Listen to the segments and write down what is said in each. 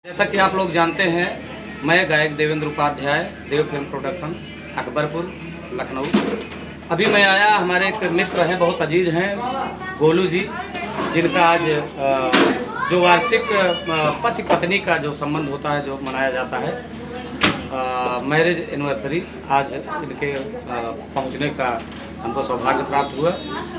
जैसा कि आप लोग जानते हैं, मैं गायक देवेंद्र उपाध्याय, देव फिल्म प्रोडक्शन, अकबरपुर, लखनऊ। अभी मैं आया, हमारे एक मित्र हैं, बहुत अजीज हैं, गोलू जी, जिनका आज जो वार्षिक पति पत्नी का जो संबंध होता है, जो मनाया जाता है, मैरिज एनिवर्सरी, आज इनके पहुंचने का हमको सौभाग्य प्राप्त हुआ।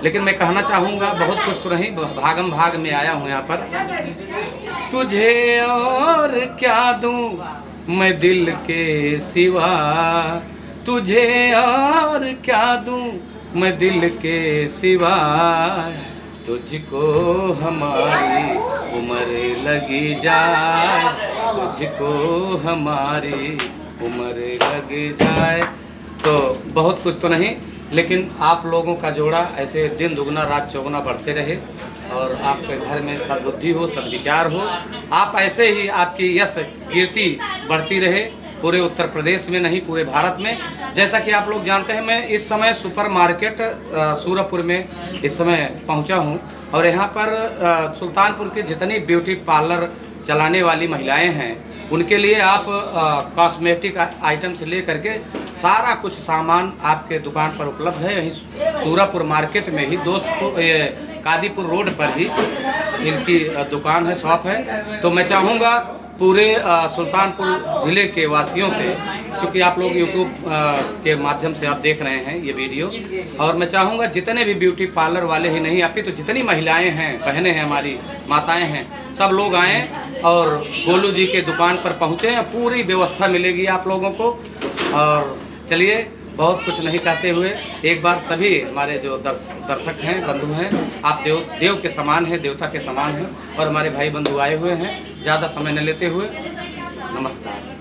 लेकिन मैं कहना चाहूँगा, बहुत कुछ तो नहीं, भागम भाग में आया हूँ यहाँ पर। तुझे और क्या दूँ मैं दिल के सिवा, तुझे और क्या दूँ मैं दिल के सिवा, तुझको हमारी उम्र लगी जाए, तुझको हमारी उम्र लग जाए। तो बहुत कुछ तो नहीं, लेकिन आप लोगों का जोड़ा ऐसे दिन दुगना रात चौगुना बढ़ते रहे और आपके घर में सद्बुद्धि हो, सद्विचार हो, आप ऐसे ही आपकी यश कीर्ति बढ़ती रहे, पूरे उत्तर प्रदेश में नहीं पूरे भारत में। जैसा कि आप लोग जानते हैं, मैं इस समय सुपर मार्केट सूरपुर में इस समय पहुंचा हूं और यहां पर सुल्तानपुर के जितनी ब्यूटी पार्लर चलाने वाली महिलाएं हैं, उनके लिए आप कॉस्मेटिक आइटम से ले करके सारा कुछ सामान आपके दुकान पर उपलब्ध है। यहीं सूरपुर मार्केट में ही कादीपुर रोड पर ही इनकी दुकान है, शॉप है। तो मैं चाहूँगा पूरे सुल्तानपुर ज़िले के वासियों से, चूँकि आप लोग यूट्यूब के माध्यम से आप देख रहे हैं ये वीडियो, और मैं चाहूँगा जितने भी ब्यूटी पार्लर वाले ही नहीं, आपकी तो जितनी महिलाएं हैं, बहनें हैं, हमारी माताएं हैं, सब लोग आएँ और गोलू जी के दुकान पर पहुँचें, पूरी व्यवस्था मिलेगी आप लोगों को। और चलिए, बहुत कुछ नहीं कहते हुए, एक बार सभी हमारे जो दर्शक हैं, बंधु हैं, आप देव के समान हैं, देवता के समान हैं, और हमारे भाई बंधु आए हुए हैं, ज़्यादा समय न लेते हुए नमस्कार।